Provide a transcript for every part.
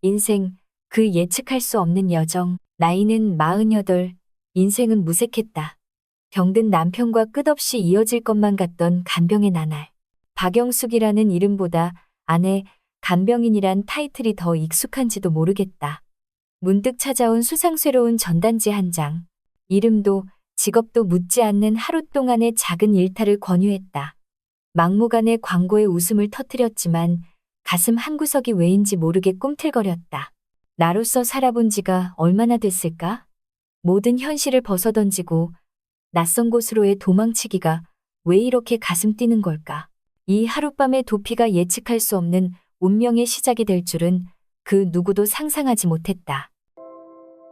인생, 그 예측할 수 없는 여정. 나이는 48, 인생은 무색했다. 병든 남편과 끝없이 이어질 것만 같던 간병의 나날. 박영숙이라는 이름보다 아내 간병인이란 타이틀이 더 익숙한지도 모르겠다. 문득 찾아온 수상스러운 전단지 한 장. 이름도 직업도 묻지 않는 하루 동안의 작은 일탈을 권유했다. 막무가내 광고에 웃음을 터뜨렸지만 가슴 한구석이 왜인지 모르게 꿈틀거렸다. 나로서 살아본 지가 얼마나 됐을까? 모든 현실을 벗어던지고 낯선 곳으로의 도망치기가 왜 이렇게 가슴 뛰는 걸까? 이 하룻밤의 도피가 예측할 수 없는 운명의 시작이 될 줄은 그 누구도 상상하지 못했다.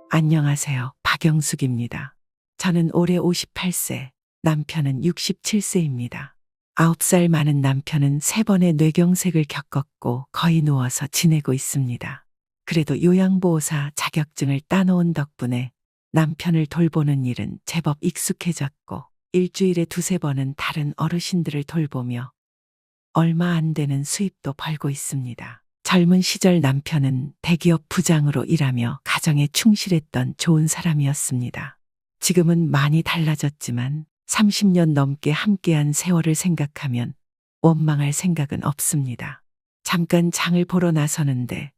안녕하세요. 박영숙입니다. 저는 올해 58세, 남편은 67세입니다. 9살 많은 남편은 3번의 뇌경색을 겪었고 거의 누워서 지내고 있습니다. 그래도 요양보호사 자격증을 따놓은 덕분에 남편을 돌보는 일은 제법 익숙해졌고 일주일에 2~3번은 다른 어르신들을 돌보며 얼마 안 되는 수입도 벌고 있습니다. 젊은 시절 남편은 대기업 부장으로 일하며 가정에 충실했던 좋은 사람이었습니다. 지금은 많이 달라졌지만 30년 넘게 함께한 세월을 생각하면 원망할 생각은 없습니다. 잠깐 장을 보러 나서는데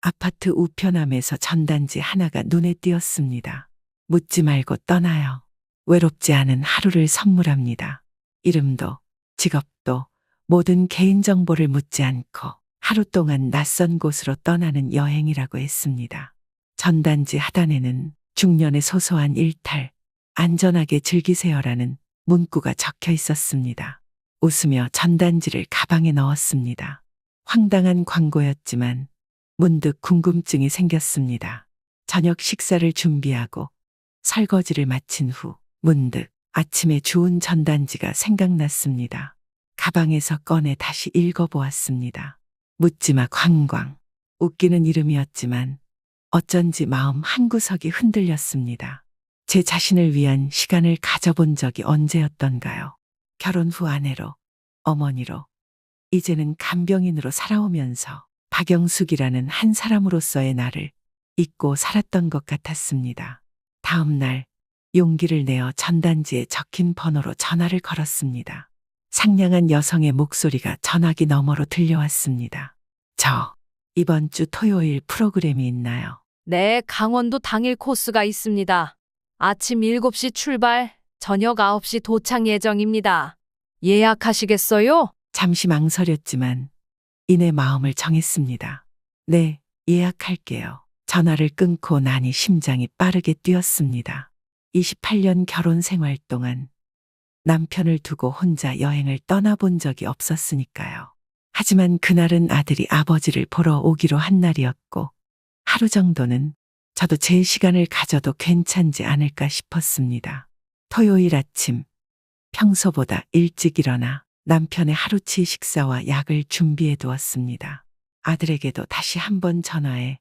아파트 우편함에서 전단지 하나가 눈에 띄었습니다. 묻지 말고 떠나요. 외롭지 않은 하루를 선물합니다. 이름도 직업도 모든 개인정보를 묻지 않고 하루 동안 낯선 곳으로 떠나는 여행이라고 했습니다. 전단지 하단에는 중년의 소소한 일탈, 안전하게 즐기세요라는 문구가 적혀 있었습니다. 웃으며 전단지를 가방에 넣었습니다. 황당한 광고였지만 문득 궁금증이 생겼습니다. 저녁 식사를 준비하고 설거지를 마친 후 문득 아침에 주운 전단지가 생각났습니다. 가방에서 꺼내 다시 읽어보았습니다. 묻지마 관광. 웃기는 이름이었지만 어쩐지 마음 한구석이 흔들렸습니다. 제 자신을 위한 시간을 가져본 적이 언제였던가요? 결혼 후 아내로, 어머니로, 이제는 간병인으로 살아오면서 박영숙이라는 한 사람으로서의 나를 잊고 살았던 것 같았습니다. 다음 날 용기를 내어 전단지에 적힌 번호로 전화를 걸었습니다. 상냥한 여성의 목소리가 전화기 너머로 들려왔습니다. 이번 주 토요일 프로그램이 있나요? 네, 강원도 당일 코스가 있습니다. 아침 7시 출발, 저녁 9시 도착 예정입니다. 예약하시겠어요? 잠시 망설였지만 이내 마음을 정했습니다. 네, 예약할게요. 전화를 끊고 나니 심장이 빠르게 뛰었습니다. 28년 결혼 생활 동안 남편을 두고 혼자 여행을 떠나본 적이 없었으니까요. 하지만 그날은 아들이 아버지를 보러 오기로 한 날이었고 하루 정도는 저도 제 시간을 가져도 괜찮지 않을까 싶었습니다. 토요일 아침 평소보다 일찍 일어나 남편의 하루치 식사와 약을 준비해 두었습니다. 아들에게도 다시 한번 전화해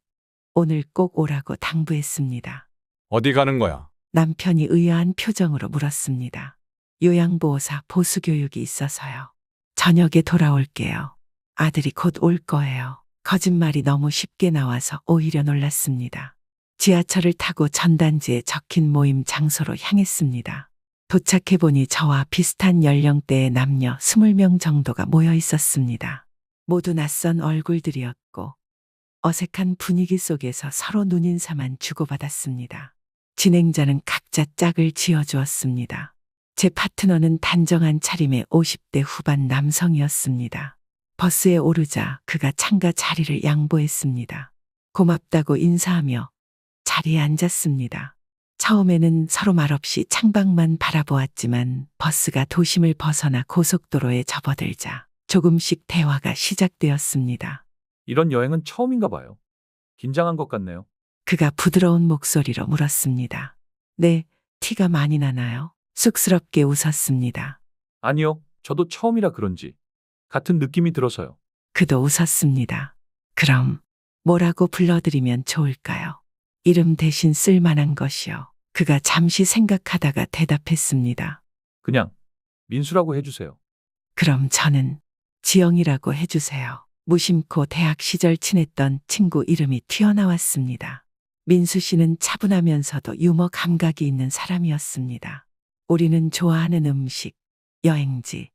오늘 꼭 오라고 당부했습니다. 어디 가는 거야? 남편이 의아한 표정으로 물었습니다. 요양보호사 보수교육이 있어서요. 저녁에 돌아올게요. 아들이 곧 올 거예요. 거짓말이 너무 쉽게 나와서 오히려 놀랐습니다. 지하철을 타고 전단지에 적힌 모임 장소로 향했습니다. 도착해보니 저와 비슷한 연령대의 남녀 20명 정도가 모여 있었습니다. 모두 낯선 얼굴들이었고 어색한 분위기 속에서 서로 눈인사만 주고받았습니다. 진행자는 각자 짝을 지어주었습니다. 제 파트너는 단정한 차림의 50대 후반 남성이었습니다. 버스에 오르자 그가 창가 자리를 양보했습니다. 고맙다고 인사하며 자리에 앉았습니다. 처음에는 서로 말없이 창밖만 바라보았지만 버스가 도심을 벗어나 고속도로에 접어들자 조금씩 대화가 시작되었습니다. 이런 여행은 처음인가 봐요. 긴장한 것 같네요. 그가 부드러운 목소리로 물었습니다. 네, 티가 많이 나나요? 쑥스럽게 웃었습니다. 아니요, 저도 처음이라 그런지 같은 느낌이 들어서요. 그도 웃었습니다. 그럼 뭐라고 불러드리면 좋을까요? 이름 대신 쓸만한 것이요. 그가 잠시 생각하다가 대답했습니다. 그냥 민수라고 해주세요. 그럼 저는 지영이라고 해주세요. 무심코 대학 시절 친했던 친구 이름이 튀어나왔습니다. 민수 씨는 차분하면서도 유머 감각이 있는 사람이었습니다. 우리는 좋아하는 음식, 여행지,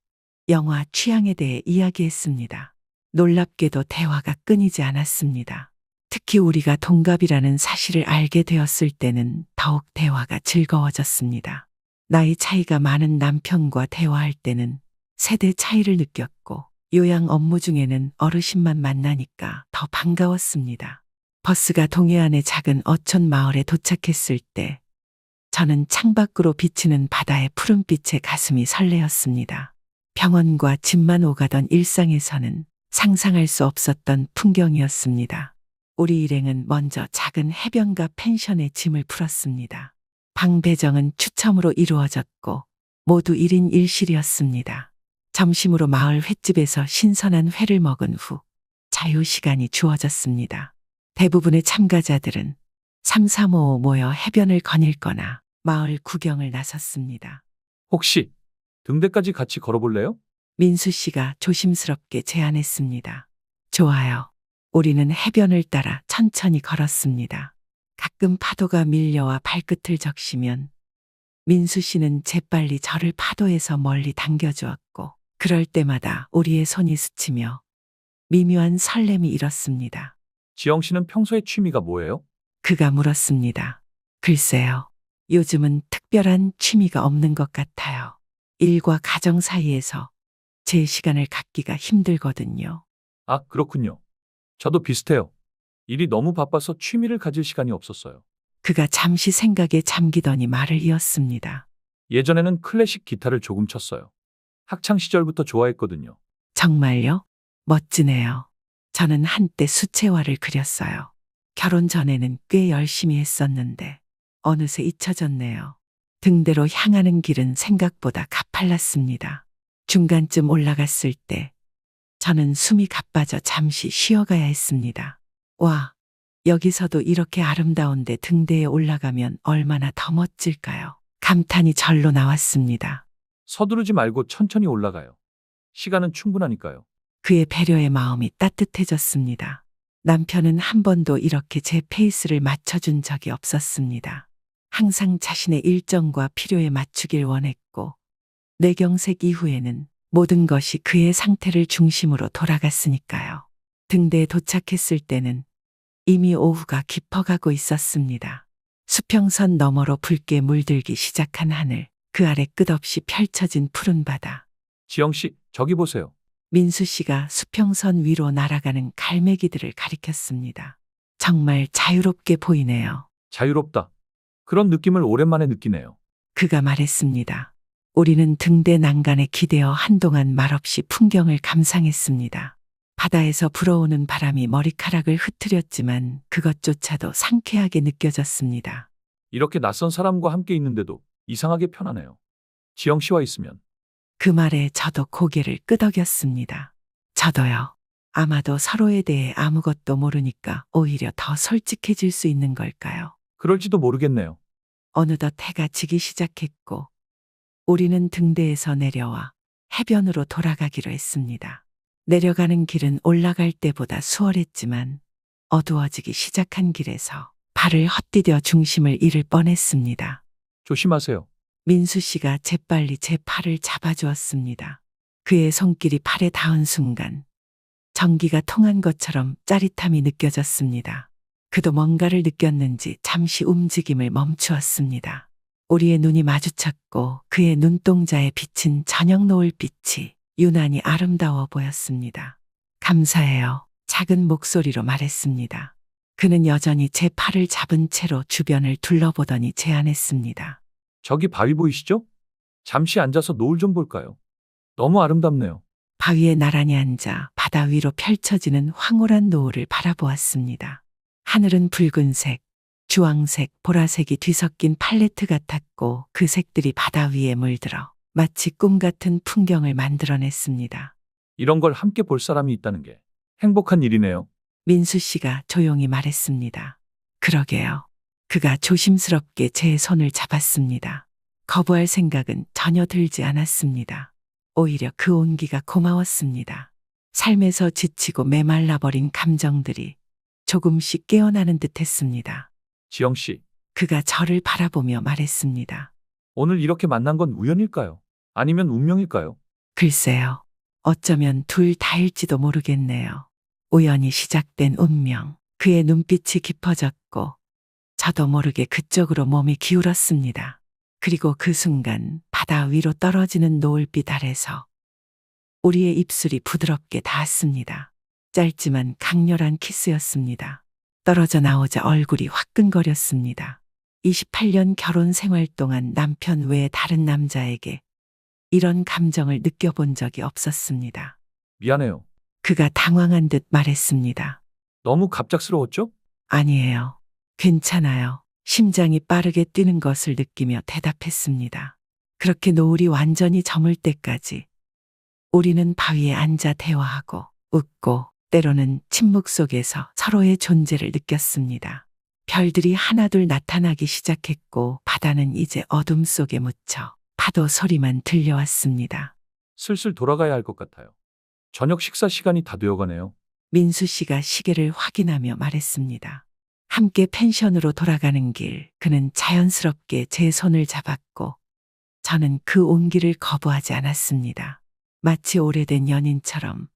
영화 취향에 대해 이야기했습니다. 놀랍게도 대화가 끊이지 않았습니다. 특히 우리가 동갑이라는 사실을 알게 되었을 때는 더욱 대화가 즐거워졌습니다. 나이 차이가 많은 남편과 대화할 때는 세대 차이를 느꼈고 요양 업무 중에는 어르신만 만나니까 더 반가웠습니다. 버스가 동해안의 작은 어촌 마을에 도착했을 때 저는 창밖으로 비치는 바다의 푸른빛에 가슴이 설레었습니다. 병원과 집만 오가던 일상에서는 상상할 수 없었던 풍경이었습니다. 우리 일행은 먼저 작은 해변가 펜션에 짐을 풀었습니다. 방 배정은 추첨으로 이루어졌고 모두 1인 1실이었습니다. 점심으로 마을 횟집에서 신선한 회를 먹은 후 자유시간이 주어졌습니다. 대부분의 참가자들은 3, 3, 5 모여 해변을 거닐거나 마을 구경을 나섰습니다. 혹시 등대까지 같이 걸어볼래요? 민수 씨가 조심스럽게 제안했습니다. 좋아요. 우리는 해변을 따라 천천히 걸었습니다. 가끔 파도가 밀려와 발끝을 적시면 민수 씨는 재빨리 저를 파도에서 멀리 당겨주었고 그럴 때마다 우리의 손이 스치며 미묘한 설렘이 일었습니다. 지영 씨는 평소에 취미가 뭐예요? 그가 물었습니다. 글쎄요. 요즘은 특별한 취미가 없는 것 같아요. 일과 가정 사이에서 제 시간을 갖기가 힘들거든요. 아, 그렇군요. 저도 비슷해요. 일이 너무 바빠서 취미를 가질 시간이 없었어요. 그가 잠시 생각에 잠기더니 말을 이었습니다. 예전에는 클래식 기타를 조금 쳤어요. 학창 시절부터 좋아했거든요. 정말요? 멋지네요. 저는 한때 수채화를 그렸어요. 결혼 전에는 꽤 열심히 했었는데 어느새 잊혀졌네요. 등대로 향하는 길은 생각보다 가팔랐습니다. 중간쯤 올라갔을 때 저는 숨이 가빠져 잠시 쉬어가야 했습니다. 와, 여기서도 이렇게 아름다운데 등대에 올라가면 얼마나 더 멋질까요? 감탄이 절로 나왔습니다. 서두르지 말고 천천히 올라가요. 시간은 충분하니까요. 그의 배려의 마음이 따뜻해졌습니다. 남편은 한 번도 이렇게 제 페이스를 맞춰준 적이 없었습니다. 항상 자신의 일정과 필요에 맞추길 원했고 뇌경색 이후에는 모든 것이 그의 상태를 중심으로 돌아갔으니까요. 등대에 도착했을 때는 이미 오후가 깊어가고 있었습니다. 수평선 너머로 붉게 물들기 시작한 하늘, 그 아래 끝없이 펼쳐진 푸른 바다. 지영 씨, 저기 보세요. 민수 씨가 수평선 위로 날아가는 갈매기들을 가리켰습니다. 정말 자유롭게 보이네요. 자유롭다. 그런 느낌을 오랜만에 느끼네요. 그가 말했습니다. 우리는 등대 난간에 기대어 한동안 말없이 풍경을 감상했습니다. 바다에서 불어오는 바람이 머리카락을 흐트렸지만 그것조차도 상쾌하게 느껴졌습니다. 이렇게 낯선 사람과 함께 있는데도 이상하게 편하네요. 지영 씨와 있으면. 그 말에 저도 고개를 끄덕였습니다. 저도요. 아마도 서로에 대해 아무것도 모르니까 오히려 더 솔직해질 수 있는 걸까요? 그럴지도 모르겠네요. 어느덧 해가 지기 시작했고 우리는 등대에서 내려와 해변으로 돌아가기로 했습니다. 내려가는 길은 올라갈 때보다 수월했지만 어두워지기 시작한 길에서 발을 헛디뎌 중심을 잃을 뻔했습니다. 조심하세요. 민수 씨가 재빨리 제 팔을 잡아주었습니다. 그의 손길이 팔에 닿은 순간 전기가 통한 것처럼 짜릿함이 느껴졌습니다. 그도 뭔가를 느꼈는지 잠시 움직임을 멈추었습니다. 우리의 눈이 마주쳤고 그의 눈동자에 비친 저녁 노을빛이 유난히 아름다워 보였습니다. 감사해요. 작은 목소리로 말했습니다. 그는 여전히 제 팔을 잡은 채로 주변을 둘러보더니 제안했습니다. 저기 바위 보이시죠? 잠시 앉아서 노을 좀 볼까요? 너무 아름답네요. 바위에 나란히 앉아 바다 위로 펼쳐지는 황홀한 노을을 바라보았습니다. 하늘은 붉은색, 주황색, 보라색이 뒤섞인 팔레트 같았고 그 색들이 바다 위에 물들어 마치 꿈 같은 풍경을 만들어냈습니다. 이런 걸 함께 볼 사람이 있다는 게 행복한 일이네요. 민수 씨가 조용히 말했습니다. 그러게요. 그가 조심스럽게 제 손을 잡았습니다. 거부할 생각은 전혀 들지 않았습니다. 오히려 그 온기가 고마웠습니다. 삶에서 지치고 메말라버린 감정들이 조금씩 깨어나는 듯 했습니다. 지영 씨, 그가 저를 바라보며 말했습니다. 오늘 이렇게 만난 건 우연일까요? 아니면 운명일까요? 글쎄요. 어쩌면 둘 다일지도 모르겠네요. 우연히 시작된 운명. 그의 눈빛이 깊어졌고 저도 모르게 그쪽으로 몸이 기울었습니다. 그리고 그 순간 바다 위로 떨어지는 노을빛 아래서 우리의 입술이 부드럽게 닿았습니다. 짧지만 강렬한 키스였습니다. 떨어져 나오자 얼굴이 화끈거렸습니다. 28년 결혼 생활 동안 남편 외에 다른 남자에게 이런 감정을 느껴본 적이 없었습니다. 미안해요. 그가 당황한 듯 말했습니다. 너무 갑작스러웠죠? 아니에요. 괜찮아요. 심장이 빠르게 뛰는 것을 느끼며 대답했습니다. 그렇게 노을이 완전히 저물 때까지 우리는 바위에 앉아 대화하고 웃고 때로는 침묵 속에서 서로의 존재를 느꼈습니다. 별들이 하나둘 나타나기 시작했고 바다는 이제 어둠 속에 묻혀 파도 소리만 들려왔습니다. 슬슬 돌아가야 할 것 같아요. 저녁 식사 시간이 다 되어가네요. 민수 씨가 시계를 확인하며 말했습니다. 함께 펜션으로 돌아가는 길, 그는 자연스럽게 제 손을 잡았고 저는 그 온기를 거부하지 않았습니다. 마치 오래된 연인처럼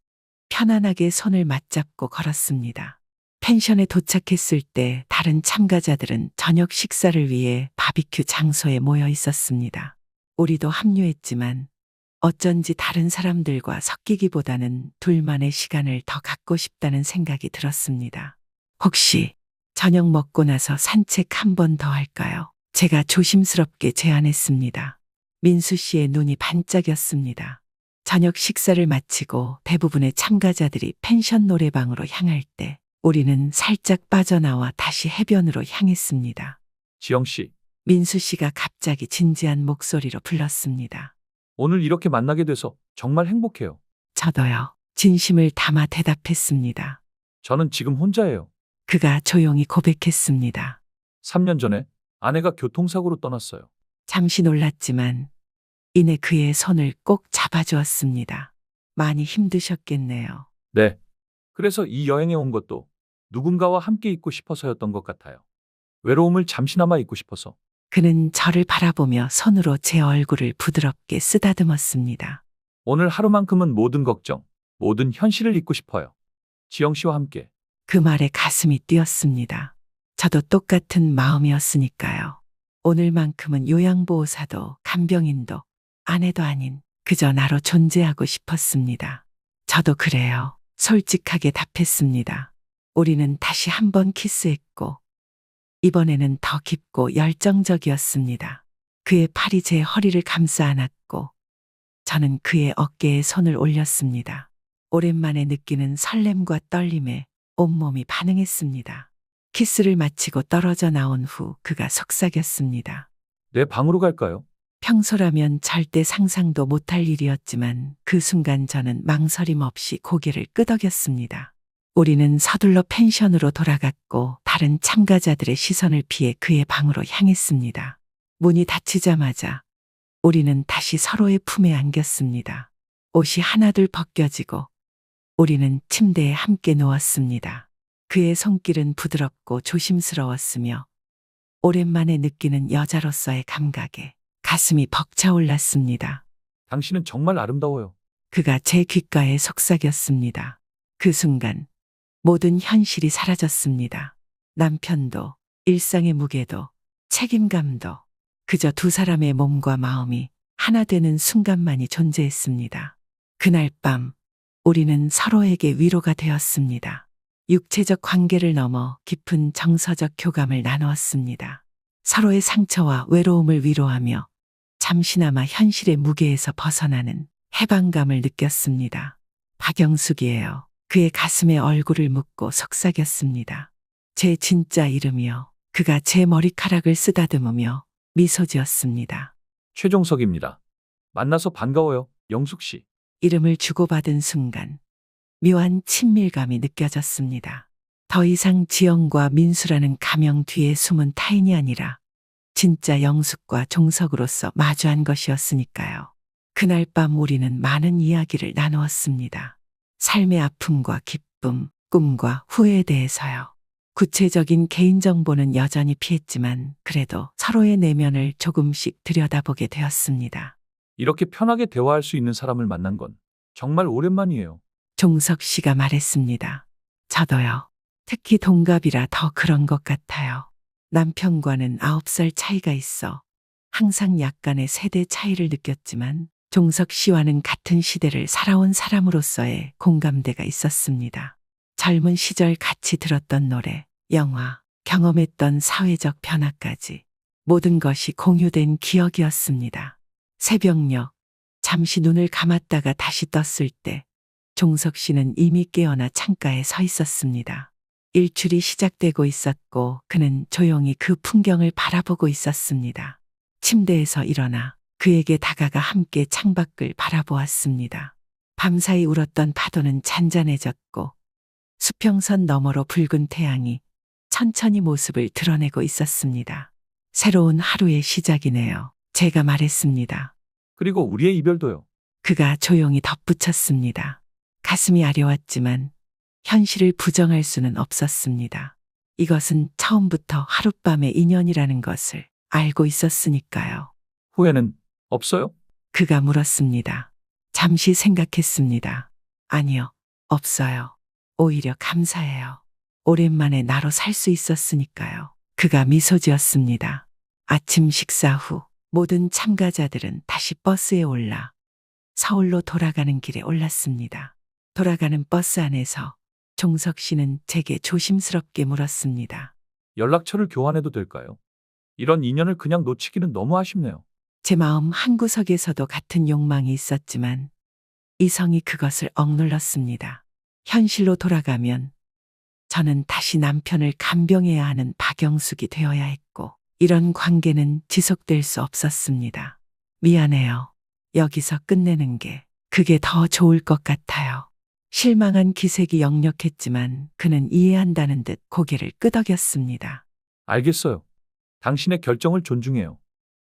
편안하게 손을 맞잡고 걸었습니다. 펜션에 도착했을 때 다른 참가자들은 저녁 식사를 위해 바비큐 장소에 모여 있었습니다. 우리도 합류했지만 어쩐지 다른 사람들과 섞이기보다는 둘만의 시간을 더 갖고 싶다는 생각이 들었습니다. 혹시 저녁 먹고 나서 산책 한 번 더 할까요? 제가 조심스럽게 제안했습니다. 민수 씨의 눈이 반짝였습니다. 저녁 식사를 마치고 대부분의 참가자들이 펜션 노래방으로 향할 때 우리는 살짝 빠져나와 다시 해변으로 향했습니다. 지영 씨, 민수 씨가 갑자기 진지한 목소리로 불렀습니다. 오늘 이렇게 만나게 돼서 정말 행복해요. 저도요. 진심을 담아 대답했습니다. 저는 지금 혼자예요. 그가 조용히 고백했습니다. 3년 전에 아내가 교통사고로 떠났어요. 잠시 놀랐지만 이내 그의 손을 꼭 잡아주었습니다. 많이 힘드셨겠네요. 네. 그래서 이 여행에 온 것도 누군가와 함께 있고 싶어서였던 것 같아요. 외로움을 잠시나마 잊고 싶어서. 그는 저를 바라보며 손으로 제 얼굴을 부드럽게 쓰다듬었습니다. 오늘 하루만큼은 모든 걱정, 모든 현실을 잊고 싶어요. 지영 씨와 함께. 그 말에 가슴이 뛰었습니다. 저도 똑같은 마음이었으니까요. 오늘만큼은 요양보호사도 간병인도 아내도 아닌 그저 나로 존재하고 싶었습니다. 저도 그래요. 솔직하게 답했습니다. 우리는 다시 한번 키스했고 이번에는 더 깊고 열정적이었습니다. 그의 팔이 제 허리를 감싸 안았고 저는 그의 어깨에 손을 올렸습니다. 오랜만에 느끼는 설렘과 떨림에 온몸이 반응했습니다. 키스를 마치고 떨어져 나온 후 그가 속삭였습니다. 내 방으로 갈까요? 평소라면 절대 상상도 못할 일이었지만 그 순간 저는 망설임 없이 고개를 끄덕였습니다. 우리는 서둘러 펜션으로 돌아갔고 다른 참가자들의 시선을 피해 그의 방으로 향했습니다. 문이 닫히자마자 우리는 다시 서로의 품에 안겼습니다. 옷이 하나둘 벗겨지고 우리는 침대에 함께 누웠습니다. 그의 손길은 부드럽고 조심스러웠으며 오랜만에 느끼는 여자로서의 감각에 가슴이 벅차올랐습니다. 당신은 정말 아름다워요. 그가 제 귓가에 속삭였습니다. 그 순간 모든 현실이 사라졌습니다. 남편도, 일상의 무게도, 책임감도 그저 두 사람의 몸과 마음이 하나 되는 순간만이 존재했습니다. 그날 밤 우리는 서로에게 위로가 되었습니다. 육체적 관계를 넘어 깊은 정서적 교감을 나누었습니다. 서로의 상처와 외로움을 위로하며 잠시나마 현실의 무게에서 벗어나는 해방감을 느꼈습니다. 박영숙이에요. 그의 가슴에 얼굴을 묻고 속삭였습니다. 제 진짜 이름이요. 그가 제 머리카락을 쓰다듬으며 미소 지었습니다. 최종석입니다. 만나서 반가워요, 영숙 씨. 이름을 주고받은 순간 묘한 친밀감이 느껴졌습니다. 더 이상 지영과 민수라는 가명 뒤에 숨은 타인이 아니라 진짜 영숙과 종석으로서 마주한 것이었으니까요. 그날 밤 우리는 많은 이야기를 나누었습니다. 삶의 아픔과 기쁨, 꿈과 후회에 대해서요. 구체적인 개인정보는 여전히 피했지만 그래도 서로의 내면을 조금씩 들여다보게 되었습니다. 이렇게 편하게 대화할 수 있는 사람을 만난 건 정말 오랜만이에요. 종석 씨가 말했습니다. 저도요. 특히 동갑이라 더 그런 것 같아요. 남편과는 9살 차이가 있어 항상 약간의 세대 차이를 느꼈지만 종석 씨와는 같은 시대를 살아온 사람으로서의 공감대가 있었습니다. 젊은 시절 같이 들었던 노래, 영화, 경험했던 사회적 변화까지 모든 것이 공유된 기억이었습니다. 새벽녘, 잠시 눈을 감았다가 다시 떴을 때 종석 씨는 이미 깨어나 창가에 서 있었습니다. 일출이 시작되고 있었고 그는 조용히 그 풍경을 바라보고 있었습니다. 침대에서 일어나 그에게 다가가 함께 창밖을 바라보았습니다. 밤사이 울었던 파도는 잔잔해졌고 수평선 너머로 붉은 태양이 천천히 모습을 드러내고 있었습니다. 새로운 하루의 시작이네요. 제가 말했습니다. 그리고 우리의 이별도요. 그가 조용히 덧붙였습니다. 가슴이 아려왔지만 현실을 부정할 수는 없었습니다. 이것은 처음부터 하룻밤의 인연이라는 것을 알고 있었으니까요. 후회는 없어요? 그가 물었습니다. 잠시 생각했습니다. 아니요, 없어요. 오히려 감사해요. 오랜만에 나로 살 수 있었으니까요. 그가 미소 지었습니다. 아침 식사 후 모든 참가자들은 다시 버스에 올라 서울로 돌아가는 길에 올랐습니다. 돌아가는 버스 안에서 종석 씨는 제게 조심스럽게 물었습니다. 연락처를 교환해도 될까요? 이런 인연을 그냥 놓치기는 너무 아쉽네요. 제 마음 한구석에서도 같은 욕망이 있었지만 이성이 그것을 억눌렀습니다. 현실로 돌아가면 저는 다시 남편을 간병해야 하는 박영숙이 되어야 했고 이런 관계는 지속될 수 없었습니다. 미안해요. 여기서 끝내는 게 그게 더 좋을 것 같아요. 실망한 기색이 역력했지만 그는 이해한다는 듯 고개를 끄덕였습니다. 알겠어요. 당신의 결정을 존중해요.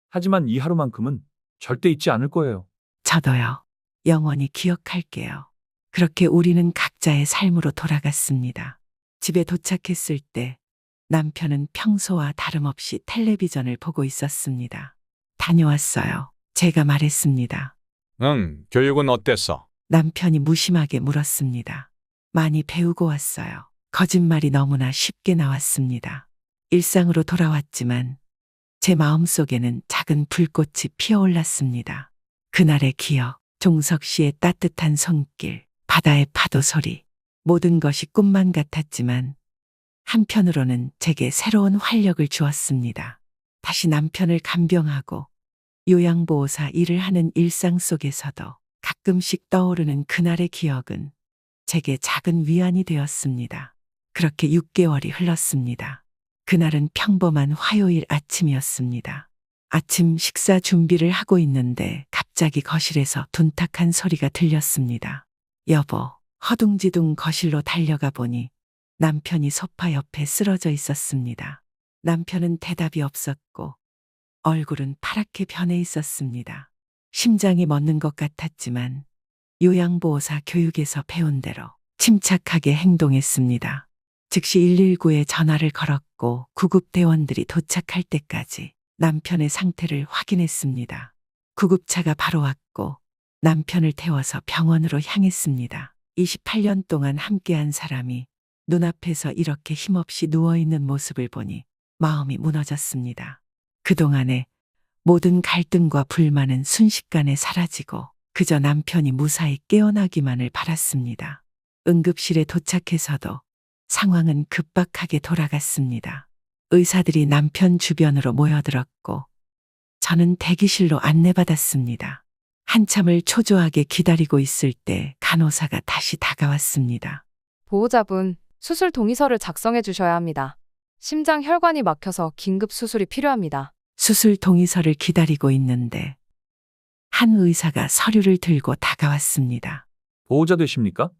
하지만 이 하루만큼은 절대 잊지 않을 거예요. 저도요. 영원히 기억할게요. 그렇게 우리는 각자의 삶으로 돌아갔습니다. 집에 도착했을 때 남편은 평소와 다름없이 텔레비전을 보고 있었습니다. 다녀왔어요. 제가 말했습니다. 응, 교육은 어땠어? 남편이 무심하게 물었습니다. 많이 배우고 왔어요. 거짓말이 너무나 쉽게 나왔습니다. 일상으로 돌아왔지만 제 마음속에는 작은 불꽃이 피어올랐습니다. 그날의 기억, 종석 씨의 따뜻한 손길, 바다의 파도 소리, 모든 것이 꿈만 같았지만 한편으로는 제게 새로운 활력을 주었습니다. 다시 남편을 간병하고 요양보호사 일을 하는 일상 속에서도 가끔씩 떠오르는 그날의 기억은 제게 작은 위안이 되었습니다. 그렇게 6개월이 흘렀습니다. 그날은 평범한 화요일 아침이었습니다. 아침 식사 준비를 하고 있는데 갑자기 거실에서 둔탁한 소리가 들렸습니다. 여보, 허둥지둥 거실로 달려가 보니 남편이 소파 옆에 쓰러져 있었습니다. 남편은 대답이 없었고 얼굴은 파랗게 변해 있었습니다. 심장이 멎는 것 같았지만 요양보호사 교육에서 배운 대로 침착하게 행동했습니다. 즉시 119에 전화를 걸었고 구급대원들이 도착할 때까지 남편의 상태를 확인했습니다. 구급차가 바로 왔고 남편을 태워서 병원으로 향했습니다. 28년 동안 함께한 사람이 눈앞에서 이렇게 힘없이 누워있는 모습을 보니 마음이 무너졌습니다. 그동안의 모든 갈등과 불만은 순식간에 사라지고 그저 남편이 무사히 깨어나기만을 바랐습니다. 응급실에 도착해서도 상황은 급박하게 돌아갔습니다. 의사들이 남편 주변으로 모여들었고 저는 대기실로 안내받았습니다. 한참을 초조하게 기다리고 있을 때 간호사가 다시 다가왔습니다. 보호자분, 수술 동의서를 작성해 주셔야 합니다. 심장 혈관이 막혀서 긴급 수술이 필요합니다. 수술 동의서를 기다리고 있는데 한 의사가 서류를 들고 다가왔습니다. 보호자 되십니까?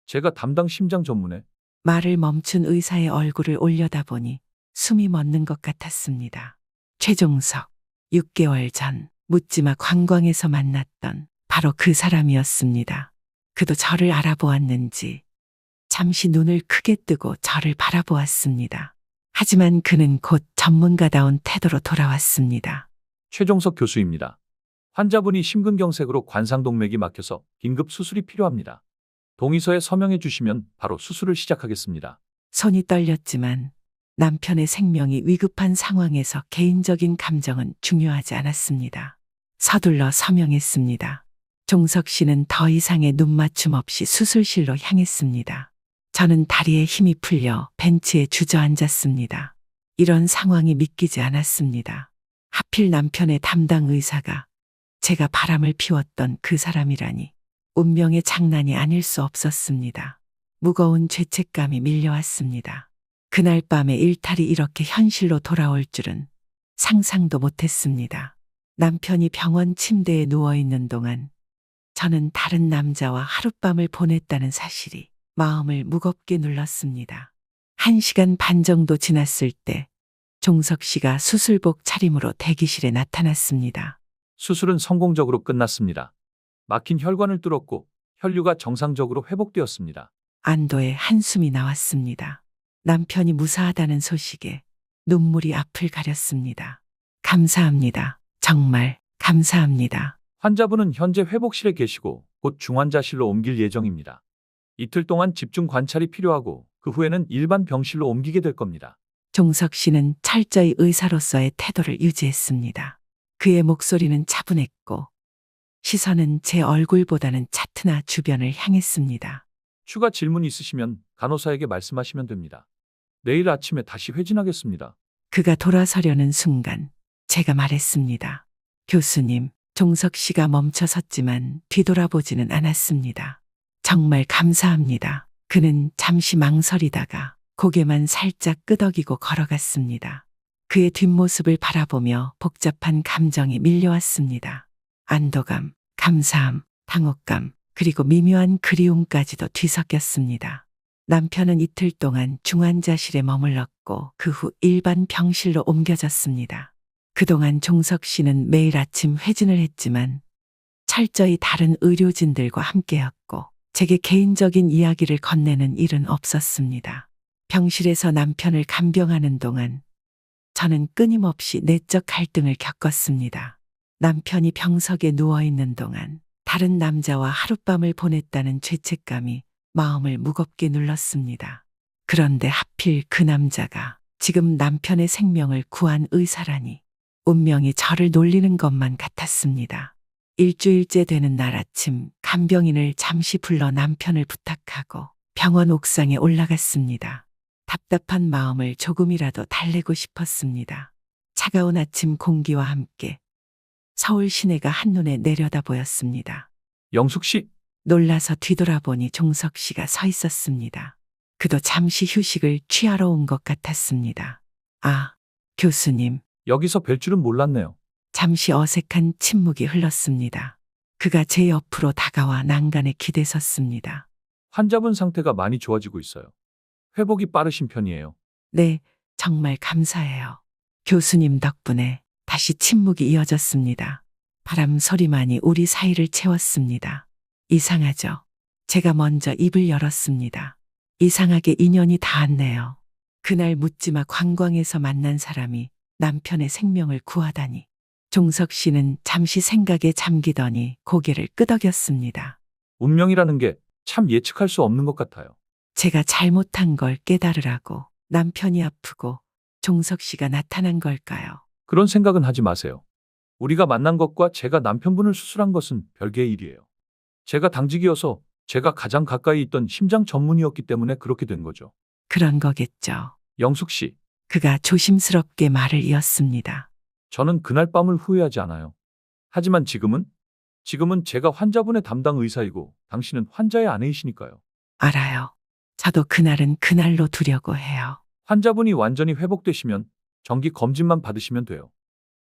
제가 담당 심장 전문에. 말을 멈춘 의사의 얼굴을 올려다보니 숨이 멎는 것 같았습니다. 최종석, 6개월 전 묻지마 관광에서 만났던 바로 그 사람이었습니다. 그도 저를 알아보았는지 잠시 눈을 크게 뜨고 저를 바라보았습니다. 하지만 그는 곧 전문가다운 태도로 돌아왔습니다. 최종석 교수입니다. 환자분이 심근경색으로 관상동맥이 막혀서 긴급 수술이 필요합니다. 동의서에 서명해 주시면 바로 수술을 시작하겠습니다. 손이 떨렸지만 남편의 생명이 위급한 상황에서 개인적인 감정은 중요하지 않았습니다. 서둘러 서명했습니다. 종석 씨는 더 이상의 눈맞춤 없이 수술실로 향했습니다. 저는 다리에 힘이 풀려 벤치에 주저앉았습니다. 이런 상황이 믿기지 않았습니다. 하필 남편의 담당 의사가 제가 바람을 피웠던 그 사람이라니 운명의 장난이 아닐 수 없었습니다. 무거운 죄책감이 밀려왔습니다. 그날 밤에 일탈이 이렇게 현실로 돌아올 줄은 상상도 못했습니다. 남편이 병원 침대에 누워있는 동안 저는 다른 남자와 하룻밤을 보냈다는 사실이 마음을 무겁게 눌렀습니다. 1시간 반 정도 지났을 때 종석 씨가 수술복 차림으로 대기실에 나타났습니다. 수술은 성공적으로 끝났습니다. 막힌 혈관을 뚫었고 혈류가 정상적으로 회복되었습니다. 안도의 한숨이 나왔습니다. 남편이 무사하다는 소식에 눈물이 앞을 가렸습니다. 감사합니다. 정말 감사합니다. 환자분은 현재 회복실에 계시고 곧 중환자실로 옮길 예정입니다. 이틀 동안 집중 관찰이 필요하고 그 후에는 일반 병실로 옮기게 될 겁니다. 종석 씨는 철저히 의사로서의 태도를 유지했습니다. 그의 목소리는 차분했고 시선은 제 얼굴보다는 차트나 주변을 향했습니다. 추가 질문 있으시면 간호사에게 말씀하시면 됩니다. 내일 아침에 다시 회진하겠습니다. 그가 돌아서려는 순간 제가 말했습니다. 교수님, 종석 씨가 멈춰섰지만 뒤돌아보지는 않았습니다. 정말 감사합니다. 그는 잠시 망설이다가 고개만 살짝 끄덕이고 걸어갔습니다. 그의 뒷모습을 바라보며 복잡한 감정이 밀려왔습니다. 안도감, 감사함, 당혹감, 그리고 미묘한 그리움까지도 뒤섞였습니다. 남편은 이틀 동안 중환자실에 머물렀고 그 후 일반 병실로 옮겨졌습니다. 그동안 종석 씨는 매일 아침 회진을 했지만 철저히 다른 의료진들과 함께였고 제게 개인적인 이야기를 건네는 일은 없었습니다. 병실에서 남편을 간병하는 동안 저는 끊임없이 내적 갈등을 겪었습니다. 남편이 병석에 누워있는 동안 다른 남자와 하룻밤을 보냈다는 죄책감이 마음을 무겁게 눌렀습니다. 그런데 하필 그 남자가 지금 남편의 생명을 구한 의사라니 운명이 저를 놀리는 것만 같았습니다. 일주일째 되는 날 아침 간병인을 잠시 불러 남편을 부탁하고 병원 옥상에 올라갔습니다. 답답한 마음을 조금이라도 달래고 싶었습니다. 차가운 아침 공기와 함께 서울 시내가 한눈에 내려다 보였습니다. 영숙 씨, 놀라서 뒤돌아보니 종석 씨가 서 있었습니다. 그도 잠시 휴식을 취하러 온 것 같았습니다. 아, 교수님. 여기서 뵐 줄은 몰랐네요. 잠시 어색한 침묵이 흘렀습니다. 그가 제 옆으로 다가와 난간에 기대섰습니다. 환자분 상태가 많이 좋아지고 있어요. 회복이 빠르신 편이에요. 네, 정말 감사해요. 교수님 덕분에 다시 침묵이 이어졌습니다. 바람 소리만이 우리 사이를 채웠습니다. 이상하죠? 제가 먼저 입을 열었습니다. 이상하게 인연이 닿았네요. 그날 묻지마 관광에서 만난 사람이 남편의 생명을 구하다니. 종석 씨는 잠시 생각에 잠기더니 고개를 끄덕였습니다. 운명이라는 게 참 예측할 수 없는 것 같아요. 제가 잘못한 걸 깨달으라고 남편이 아프고 종석 씨가 나타난 걸까요? 그런 생각은 하지 마세요. 우리가 만난 것과 제가 남편분을 수술한 것은 별개의 일이에요. 제가 당직이어서 제가 가장 가까이 있던 심장 전문의였기 때문에 그렇게 된 거죠. 그런 거겠죠. 영숙 씨, 그가 조심스럽게 말을 이었습니다. 저는 그날 밤을 후회하지 않아요. 하지만 지금은 제가 환자분의 담당 의사이고 당신은 환자의 아내이시니까요. 알아요. 저도 그날은 그날로 두려고 해요. 환자분이 완전히 회복되시면 정기 검진만 받으시면 돼요.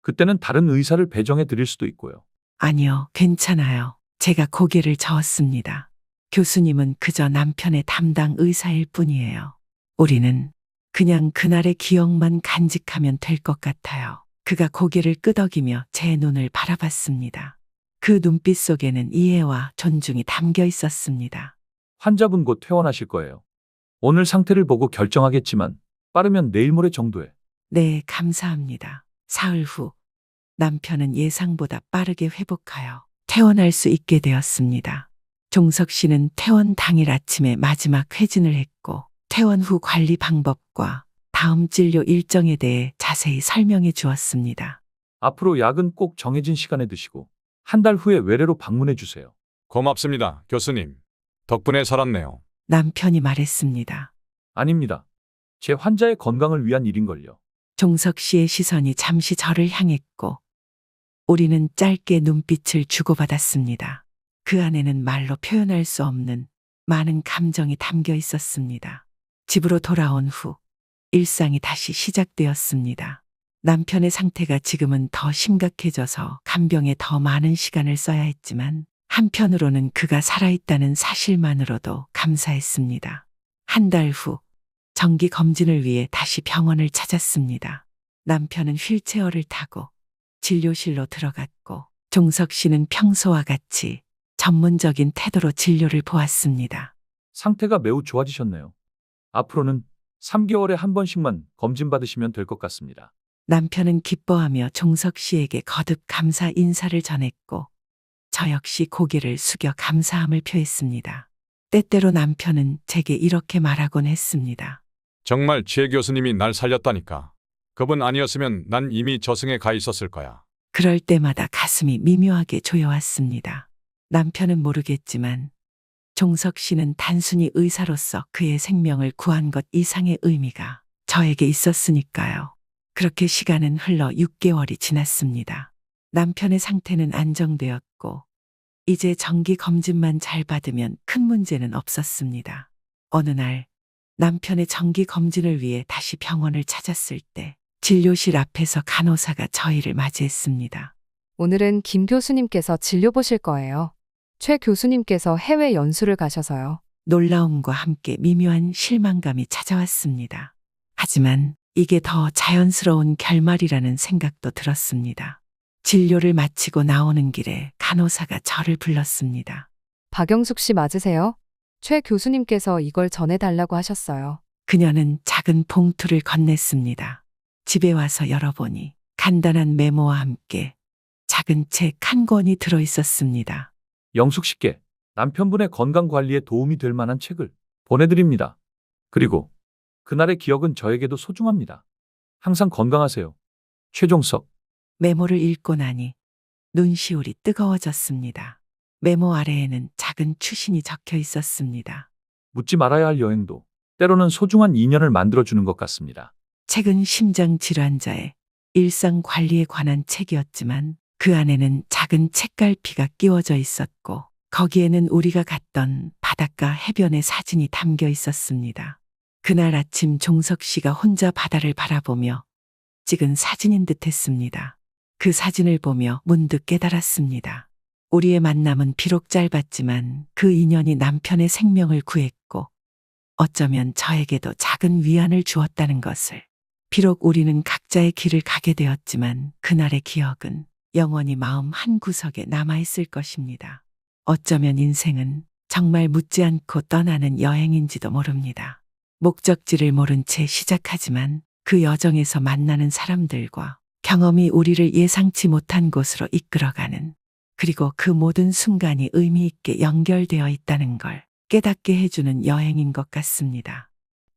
그때는 다른 의사를 배정해 드릴 수도 있고요. 아니요, 괜찮아요. 제가 고개를 저었습니다. 교수님은 그저 남편의 담당 의사일 뿐이에요. 우리는 그냥 그날의 기억만 간직하면 될 것 같아요. 그가 고개를 끄덕이며 제 눈을 바라봤습니다. 그 눈빛 속에는 이해와 존중이 담겨 있었습니다. 환자분 곧 퇴원하실 거예요. 오늘 상태를 보고 결정하겠지만 빠르면 내일 모레 정도에. 네, 감사합니다. 사흘 후 남편은 예상보다 빠르게 회복하여 퇴원할 수 있게 되었습니다. 종석 씨는 퇴원 당일 아침에 마지막 회진을 했고 퇴원 후 관리 방법과 다음 진료 일정에 대해 자세히 설명해 주었습니다. 앞으로 약은 꼭 정해진 시간에 드시고 한 달 후에 외래로 방문해 주세요. 고맙습니다, 교수님. 덕분에 살았네요. 남편이 말했습니다. 아닙니다. 제 환자의 건강을 위한 일인걸요. 종석 씨의 시선이 잠시 저를 향했고 우리는 짧게 눈빛을 주고받았습니다. 그 안에는 말로 표현할 수 없는 많은 감정이 담겨 있었습니다. 집으로 돌아온 후 일상이 다시 시작되었습니다. 남편의 상태가 지금은 더 심각해져서 간병에 더 많은 시간을 써야 했지만 한편으로는 그가 살아있다는 사실만으로도 감사했습니다. 한 달 후 정기 검진을 위해 다시 병원을 찾았습니다. 남편은 휠체어를 타고 진료실로 들어갔고 종석 씨는 평소와 같이 전문적인 태도로 진료를 보았습니다. 상태가 매우 좋아지셨네요. 앞으로는 3개월에 한 번씩만 검진 받으시면 될 것 같습니다. 남편은 기뻐하며 종석 씨에게 거듭 감사 인사를 전했고 저 역시 고개를 숙여 감사함을 표했습니다. 때때로 남편은 제게 이렇게 말하곤 했습니다. 정말 지혜 교수님이 날 살렸다니까. 그분 아니었으면 난 이미 저승에 가 있었을 거야. 그럴 때마다 가슴이 미묘하게 조여왔습니다. 남편은 모르겠지만 종석 씨는 단순히 의사로서 그의 생명을 구한 것 이상의 의미가 저에게 있었으니까요. 그렇게 시간은 흘러 6개월이 지났습니다. 남편의 상태는 안정되었고 이제 정기 검진만 잘 받으면 큰 문제는 없었습니다. 어느 날 남편의 정기 검진을 위해 다시 병원을 찾았을 때 진료실 앞에서 간호사가 저희를 맞이했습니다. 오늘은 김 교수님께서 진료 보실 거예요. 최 교수님께서 해외 연수를 가셔서요. 놀라움과 함께 미묘한 실망감이 찾아왔습니다. 하지만 이게 더 자연스러운 결말이라는 생각도 들었습니다. 진료를 마치고 나오는 길에 간호사가 저를 불렀습니다. 박영숙 씨 맞으세요? 최 교수님께서 이걸 전해달라고 하셨어요. 그녀는 작은 봉투를 건넸습니다. 집에 와서 열어보니 간단한 메모와 함께 작은 책 한 권이 들어 있었습니다. 영숙 씨께 남편분의 건강 관리에 도움이 될 만한 책을 보내드립니다. 그리고 그날의 기억은 저에게도 소중합니다. 항상 건강하세요. 최종석. 메모를 읽고 나니 눈시울이 뜨거워졌습니다. 메모 아래에는 작은 추신이 적혀 있었습니다. 묻지 말아야 할 여행도 때로는 소중한 인연을 만들어주는 것 같습니다. 책은 심장 질환자의 일상 관리에 관한 책이었지만 그 안에는 작은 책갈피가 끼워져 있었고 거기에는 우리가 갔던 바닷가 해변의 사진이 담겨 있었습니다. 그날 아침 종석 씨가 혼자 바다를 바라보며 찍은 사진인 듯 했습니다. 그 사진을 보며 문득 깨달았습니다. 우리의 만남은 비록 짧았지만 그 인연이 남편의 생명을 구했고 어쩌면 저에게도 작은 위안을 주었다는 것을. 비록 우리는 각자의 길을 가게 되었지만 그날의 기억은 영원히 마음 한구석에 남아있을 것입니다. 어쩌면 인생은 정말 묻지 않고 떠나는 여행인지도 모릅니다. 목적지를 모른 채 시작하지만 그 여정에서 만나는 사람들과 경험이 우리를 예상치 못한 곳으로 이끌어가는, 그리고 그 모든 순간이 의미 있게 연결되어 있다는 걸 깨닫게 해주는 여행인 것 같습니다.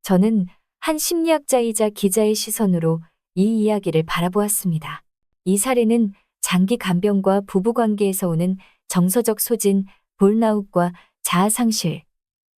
저는 한 심리학자이자 기자의 시선으로 이 이야기를 바라보았습니다. 이 사례는 장기 간병과 부부관계에서 오는 정서적 소진, 볼나웃과 자아상실,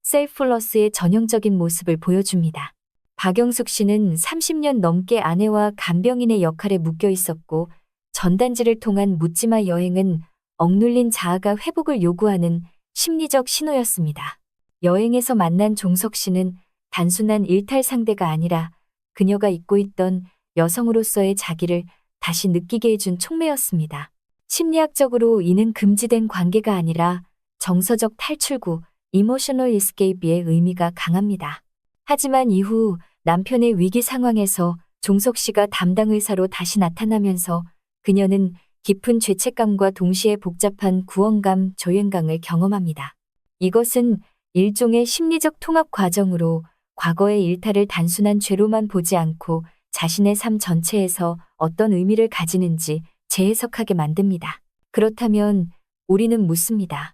셀프러스의 전형적인 모습을 보여줍니다. 박영숙 씨는 30년 넘게 아내와 간병인의 역할에 묶여 있었고 전단지를 통한 묻지마 여행은 억눌린 자아가 회복을 요구하는 심리적 신호였습니다. 여행에서 만난 종석 씨는 단순한 일탈 상대가 아니라 그녀가 잊고 있던 여성으로서의 자기를 다시 느끼게 해준 촉매였습니다. 심리학적으로 이는 금지된 관계가 아니라 정서적 탈출구, 이모셔널 이스케이프의 의미가 강합니다. 하지만 이후 남편의 위기 상황에서 종석 씨가 담당 의사로 다시 나타나면서 그녀는 깊은 죄책감과 동시에 복잡한 구원감, 조행강을 경험합니다. 이것은 일종의 심리적 통합 과정으로 과거의 일탈을 단순한 죄로만 보지 않고 자신의 삶 전체에서 어떤 의미를 가지는지 재해석하게 만듭니다. 그렇다면 우리는 묻습니다.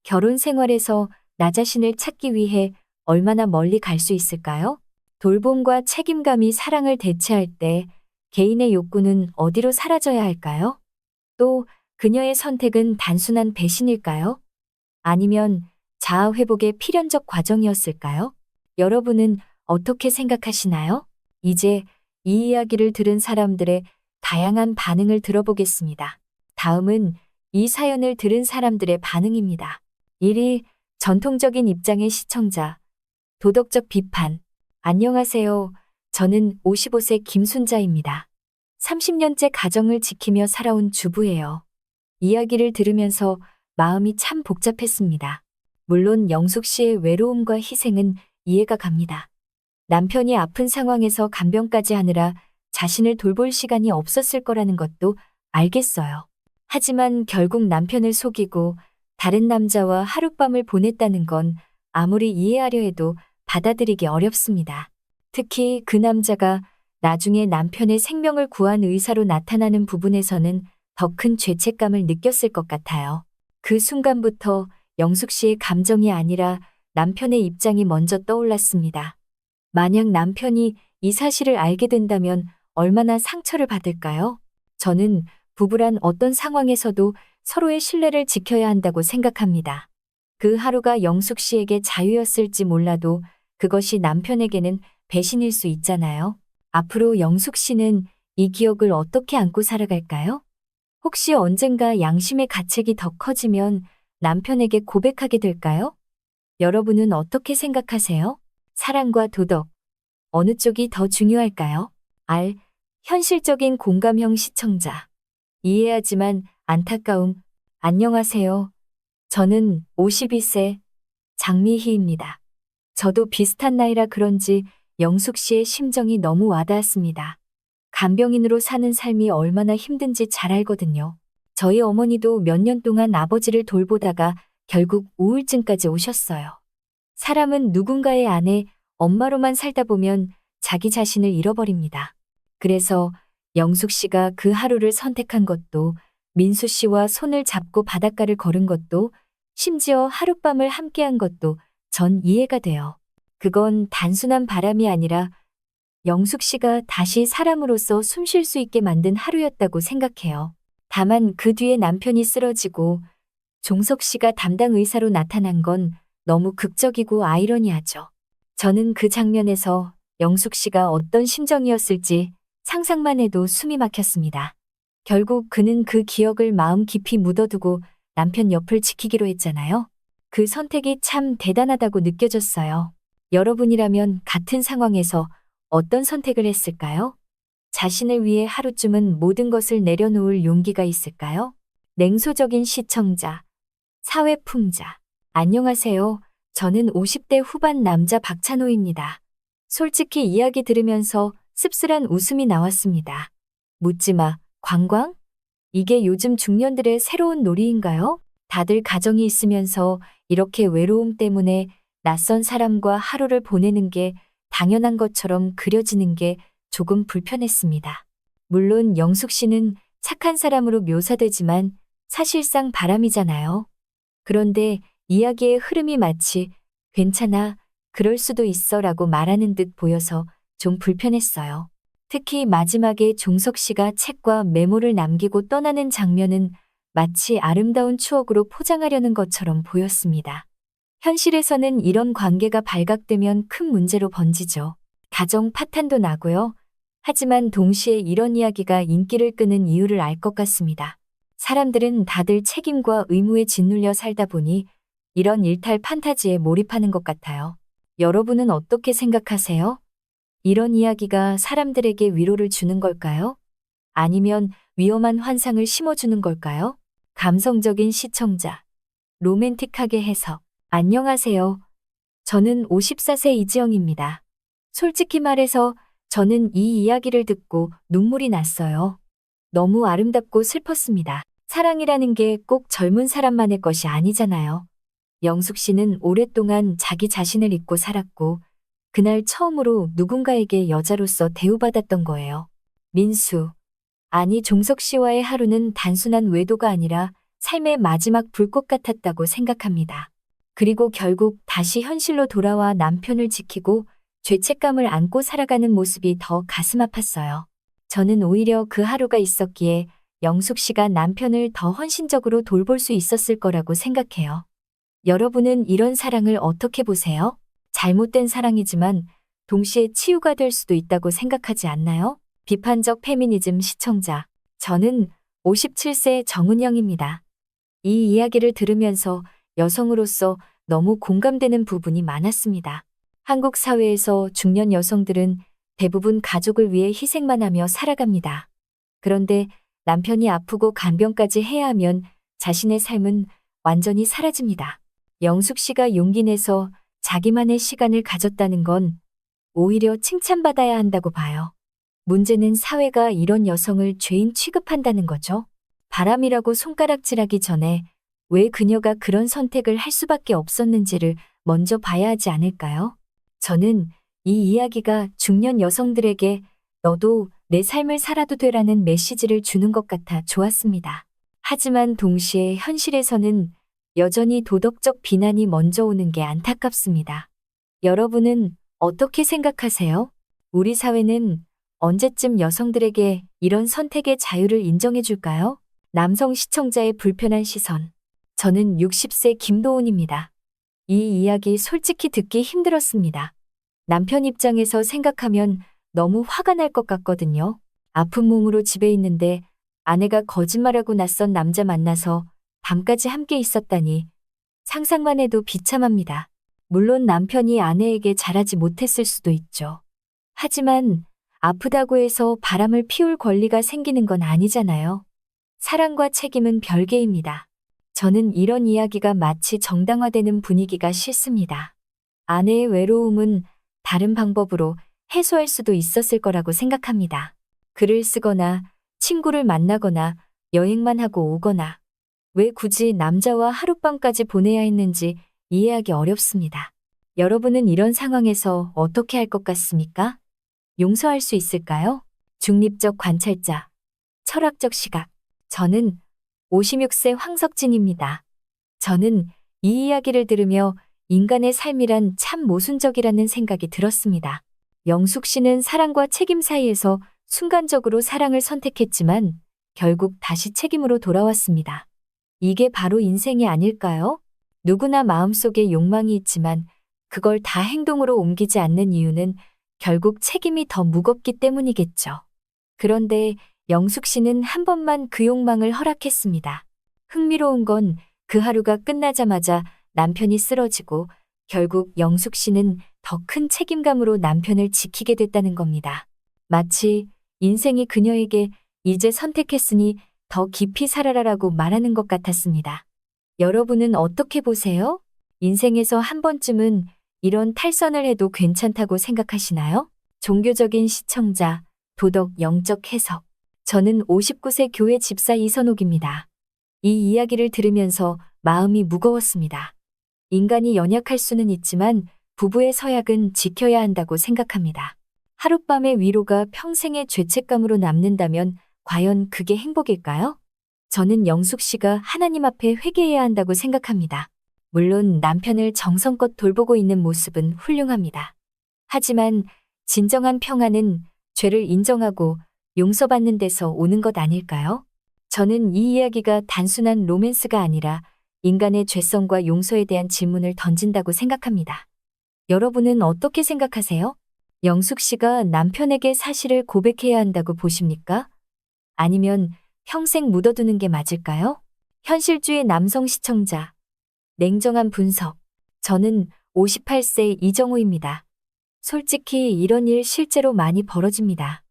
결혼 생활에서 나 자신을 찾기 위해 얼마나 멀리 갈 수 있을까요? 돌봄과 책임감이 사랑을 대체할 때 개인의 욕구는 어디로 사라져야 할까요? 또 그녀의 선택은 단순한 배신일까요? 아니면 자아 회복의 필연적 과정이었을까요? 여러분은 어떻게 생각하시나요? 이제 이 이야기를 들은 사람들의 다양한 반응을 들어보겠습니다. 다음은 이 사연을 들은 사람들의 반응입니다. 1위, 전통적인 입장의 시청자. 도덕적 비판. 안녕하세요. 저는 55세 김순자입니다. 30년째 가정을 지키며 살아온 주부예요. 이야기를 들으면서 마음이 참 복잡했습니다. 물론 영숙 씨의 외로움과 희생은 이해가 갑니다. 남편이 아픈 상황에서 간병까지 하느라 자신을 돌볼 시간이 없었을 거라는 것도 알겠어요. 하지만 결국 남편을 속이고 다른 남자와 하룻밤을 보냈다는 건 아무리 이해하려 해도 받아들이기 어렵습니다. 특히 그 남자가 나중에 남편의 생명을 구한 의사로 나타나는 부분에서는 더 큰 죄책감을 느꼈을 것 같아요. 그 순간부터 영숙 씨의 감정이 아니라 남편의 입장이 먼저 떠올랐습니다. 만약 남편이 이 사실을 알게 된다면 얼마나 상처를 받을까요? 저는 부부란 어떤 상황에서도 서로의 신뢰를 지켜야 한다고 생각합니다. 그 하루가 영숙 씨에게 자유였을지 몰라도 그것이 남편에게는 배신일 수 있잖아요. 앞으로 영숙 씨는 이 기억을 어떻게 안고 살아갈까요? 혹시 언젠가 양심의 가책이 더 커지면 남편에게 고백하게 될까요? 여러분은 어떻게 생각하세요? 사랑과 도덕, 어느 쪽이 더 중요할까요? R. 현실적인 공감형 시청자. 이해하지만 안타까움. 안녕하세요. 저는 52세 장미희입니다. 저도 비슷한 나이라 그런지 영숙 씨의 심정이 너무 와닿았습니다. 간병인으로 사는 삶이 얼마나 힘든지 잘 알거든요. 저희 어머니도 몇 년 동안 아버지를 돌보다가 결국 우울증까지 오셨어요. 사람은 누군가의 아내, 엄마로만 살다 보면 자기 자신을 잃어버립니다. 그래서 영숙 씨가 그 하루를 선택한 것도, 민수 씨와 손을 잡고 바닷가를 걸은 것도, 심지어 하룻밤을 함께한 것도 전 이해가 돼요. 그건 단순한 바람이 아니라 영숙 씨가 다시 사람으로서 숨 쉴 수 있게 만든 하루였다고 생각해요. 다만 그 뒤에 남편이 쓰러지고 종석 씨가 담당 의사로 나타난 건 너무 극적이고 아이러니하죠. 저는 그 장면에서 영숙 씨가 어떤 심정이었을지 상상만 해도 숨이 막혔습니다. 결국 그는 그 기억을 마음 깊이 묻어두고 남편 옆을 지키기로 했잖아요. 그 선택이 참 대단하다고 느껴졌어요. 여러분이라면 같은 상황에서 어떤 선택을 했을까요? 자신을 위해 하루쯤은 모든 것을 내려놓을 용기가 있을까요? 냉소적인 시청자, 사회풍자. 안녕하세요. 저는 50대 후반 남자 박찬호입니다. 솔직히 이야기 들으면서 씁쓸한 웃음이 나왔습니다. 묻지마, 관광? 이게 요즘 중년들의 새로운 놀이인가요? 다들 가정이 있으면서 이렇게 외로움 때문에 낯선 사람과 하루를 보내는 게 당연한 것처럼 그려지는 게 조금 불편했습니다. 물론 영숙 씨는 착한 사람으로 묘사되지만 사실상 바람이잖아요. 그런데 이야기의 흐름이 마치 괜찮아, 그럴 수도 있어 라고 말하는 듯 보여서 좀 불편했어요. 특히 마지막에 종석 씨가 책과 메모를 남기고 떠나는 장면은 마치 아름다운 추억으로 포장하려는 것처럼 보였습니다. 현실에서는 이런 관계가 발각되면 큰 문제로 번지죠. 가정 파탄도 나고요. 하지만 동시에 이런 이야기가 인기를 끄는 이유를 알 것 같습니다. 사람들은 다들 책임과 의무에 짓눌려 살다 보니 이런 일탈 판타지에 몰입하는 것 같아요. 여러분은 어떻게 생각하세요? 이런 이야기가 사람들에게 위로를 주는 걸까요? 아니면 위험한 환상을 심어주는 걸까요? 감성적인 시청자, 로맨틱하게 해석. 안녕하세요. 저는 54세 이지영입니다. 솔직히 말해서 저는 이 이야기를 듣고 눈물이 났어요. 너무 아름답고 슬펐습니다. 사랑이라는 게 꼭 젊은 사람만의 것이 아니잖아요. 영숙 씨는 오랫동안 자기 자신을 잊고 살았고, 그날 처음으로 누군가에게 여자로서 대우받았던 거예요. 민수, 아니 종석 씨와의 하루는 단순한 외도가 아니라 삶의 마지막 불꽃 같았다고 생각합니다. 그리고 결국 다시 현실로 돌아와 남편을 지키고 죄책감을 안고 살아가는 모습이 더 가슴 아팠어요. 저는 오히려 그 하루가 있었기에 영숙 씨가 남편을 더 헌신적으로 돌볼 수 있었을 거라고 생각해요. 여러분은 이런 사랑을 어떻게 보세요? 잘못된 사랑이지만 동시에 치유가 될 수도 있다고 생각하지 않나요? 비판적 페미니즘 시청자. 저는 57세 정은영입니다. 이 이야기를 들으면서 여성으로서 너무 공감되는 부분이 많았습니다. 한국 사회에서 중년 여성들은 대부분 가족을 위해 희생만 하며 살아갑니다. 그런데 남편이 아프고 간병까지 해야 하면 자신의 삶은 완전히 사라집니다. 영숙 씨가 용기 내서 자기만의 시간을 가졌다는 건 오히려 칭찬받아야 한다고 봐요. 문제는 사회가 이런 여성을 죄인 취급한다는 거죠. 바람이라고 손가락질하기 전에 왜 그녀가 그런 선택을 할 수밖에 없었는지를 먼저 봐야 하지 않을까요? 저는 이 이야기가 중년 여성들에게 너도 내 삶을 살아도 되라는 메시지를 주는 것 같아 좋았습니다. 하지만 동시에 현실에서는 여전히 도덕적 비난이 먼저 오는 게 안타깝습니다. 여러분은 어떻게 생각하세요? 우리 사회는 언제쯤 여성들에게 이런 선택의 자유를 인정해 줄까요? 남성 시청자의 불편한 시선. 저는 60세 김도훈입니다. 이 이야기 솔직히 듣기 힘들었습니다. 남편 입장에서 생각하면 너무 화가 날 것 같거든요. 아픈 몸으로 집에 있는데 아내가 거짓말하고 낯선 남자 만나서 밤까지 함께 있었다니 상상만 해도 비참합니다. 물론 남편이 아내에게 잘하지 못했을 수도 있죠. 하지만 아프다고 해서 바람을 피울 권리가 생기는 건 아니잖아요. 사랑과 책임은 별개입니다. 저는 이런 이야기가 마치 정당화되는 분위기가 싫습니다. 아내의 외로움은 다른 방법으로 해소할 수도 있었을 거라고 생각합니다. 글을 쓰거나 친구를 만나거나 여행만 하고 오거나 왜 굳이 남자와 하룻밤까지 보내야 했는지 이해하기 어렵습니다. 여러분은 이런 상황에서 어떻게 할 것 같습니까? 용서할 수 있을까요? 중립적 관찰자, 철학적 시각. 저는 56세 황석진입니다. 저는 이 이야기를 들으며 인간의 삶이란 참 모순적이라는 생각이 들었습니다. 영숙 씨는 사랑과 책임 사이에서 순간적으로 사랑을 선택했지만 결국 다시 책임으로 돌아왔습니다. 이게 바로 인생이 아닐까요? 누구나 마음속에 욕망이 있지만 그걸 다 행동으로 옮기지 않는 이유는 결국 책임이 더 무겁기 때문이겠죠. 그런데 영숙 씨는 한 번만 그 욕망을 허락했습니다. 흥미로운 건 그 하루가 끝나자마자 남편이 쓰러지고 결국 영숙 씨는 더 큰 책임감으로 남편을 지키게 됐다는 겁니다. 마치 인생이 그녀에게 이제 선택했으니 더 깊이 살아라라고 말하는 것 같았습니다. 여러분은 어떻게 보세요? 인생에서 한 번쯤은 이런 탈선을 해도 괜찮다고 생각하시나요? 종교적인 시청자, 도덕 영적 해석. 저는 59세 교회 집사 이선옥입니다. 이 이야기를 들으면서 마음이 무거웠습니다. 인간이 연약할 수는 있지만 부부의 서약은 지켜야 한다고 생각합니다. 하룻밤의 위로가 평생의 죄책감으로 남는다면 과연 그게 행복일까요? 저는 영숙 씨가 하나님 앞에 회개해야 한다고 생각합니다. 물론 남편을 정성껏 돌보고 있는 모습은 훌륭합니다. 하지만 진정한 평안은 죄를 인정하고 용서받는 데서 오는 것 아닐까요? 저는 이 이야기가 단순한 로맨스가 아니라 인간의 죄성과 용서에 대한 질문을 던진다고 생각합니다. 여러분은 어떻게 생각하세요? 영숙 씨가 남편에게 사실을 고백해야 한다고 보십니까? 아니면 평생 묻어두는 게 맞을까요? 현실주의 남성 시청자. 냉정한 분석. 저는 58세 이정호입니다. 솔직히 이런 일 실제로 많이 벌어집니다.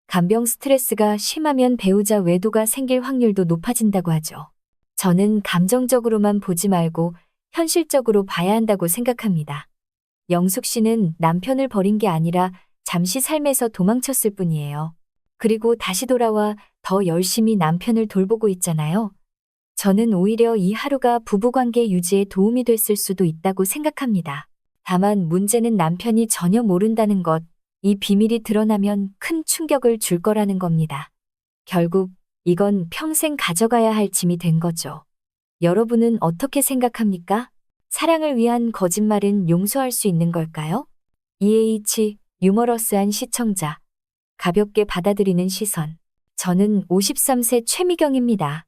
간병 스트레스가 심하면 배우자 외도가 생길 확률도 높아진다고 하죠. 저는 감정적으로만 보지 말고 현실적으로 봐야 한다고 생각합니다. 영숙 씨는 남편을 버린 게 아니라 잠시 삶에서 도망쳤을 뿐이에요. 그리고 다시 돌아와 더 열심히 남편을 돌보고 있잖아요. 저는 오히려 이 하루가 부부관계 유지에 도움이 됐을 수도 있다고 생각합니다. 다만 문제는 남편이 전혀 모른다는 것, 이 비밀이 드러나면 큰 충격을 줄 거라는 겁니다. 결국 이건 평생 가져가야 할 짐이 된 거죠. 여러분은 어떻게 생각합니까? 사랑을 위한 거짓말은 용서할 수 있는 걸까요? 유머러스한 시청자. 가볍게 받아들이는 시선. 저는 53세 최미경입니다.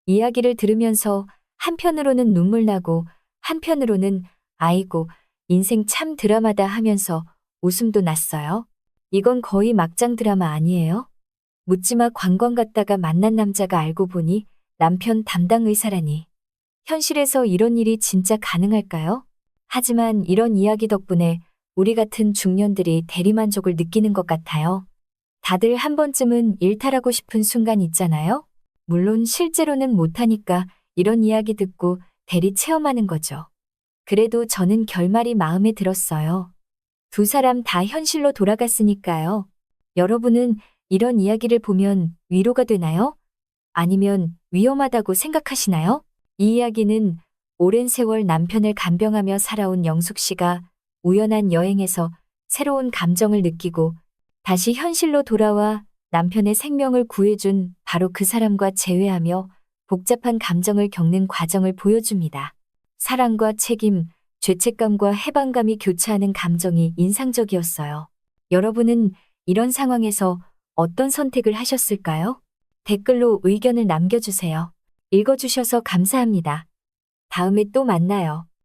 이야기를 들으면서 한편으로는 눈물 나고 한편으로는 아이고, 인생 참 드라마다 하면서 웃음도 났어요. 이건 거의 막장 드라마 아니에요? 묻지마 관광 갔다가 만난 남자가 알고 보니 남편 담당 의사라니. 현실에서 이런 일이 진짜 가능할까요? 하지만 이런 이야기 덕분에 우리 같은 중년들이 대리만족을 느끼는 것 같아요. 다들 한 번쯤은 일탈하고 싶은 순간 있잖아요? 물론 실제로는 못하니까 이런 이야기 듣고 대리 체험하는 거죠. 그래도 저는 결말이 마음에 들었어요. 두 사람 다 현실로 돌아갔으니까요. 여러분은 이런 이야기를 보면 위로가 되나요? 아니면 위험하다고 생각하시나요? 이 이야기는 오랜 세월 남편을 간병하며 살아온 영숙 씨가 우연한 여행에서 새로운 감정을 느끼고 다시 현실로 돌아와 남편의 생명을 구해준 바로 그 사람과 재회하며 복잡한 감정을 겪는 과정을 보여줍니다. 사랑과 책임, 죄책감과 해방감이 교차하는 감정이 인상적이었어요. 여러분은 이런 상황에서 어떤 선택을 하셨을까요? 댓글로 의견을 남겨주세요. 읽어주셔서 감사합니다. 다음에 또 만나요.